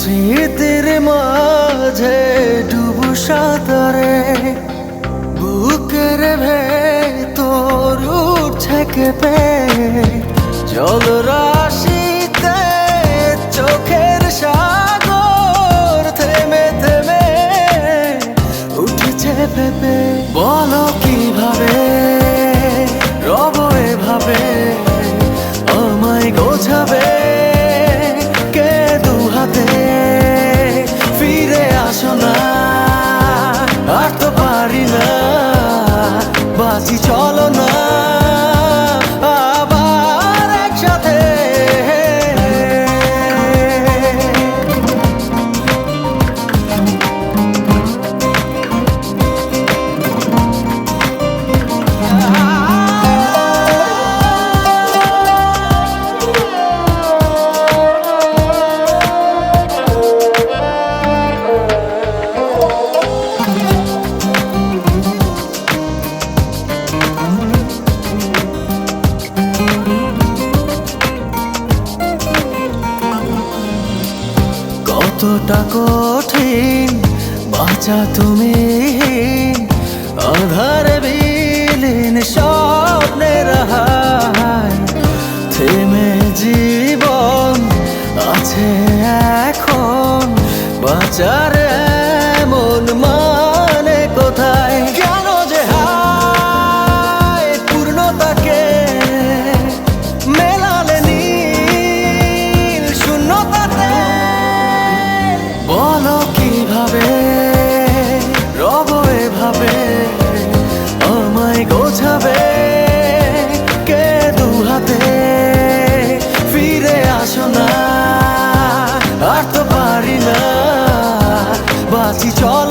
স্মৃতির মাঝে ডুবু সাঁতারে বুকের ভেতর উঠছে কেঁপে জলরাশিতে চোখের সাগর থেমে থেমে উঠেছে ভেবে বলো কিভাবে রব এভাবে আমায় গোছাবে কে দু হাতে ফিরে আসো না আর তো পারি না বাঁচি চলো না আবার একসাথে কতটা কঠিন বাঁচা তুমি আধারে বিলীন স্বপ্নের হায় থেমে জীবন আছে এখন বাঁচার এমন মানে কোথায় কেন যে হায় পূর্ণতাকে মেলালে নীল শূন্যতাতে বলো কিভাবে রব এভাবে আমায় গোছাবে কে দু হাতে ফিরে আসো না আর তো পারি না বাঁচি চল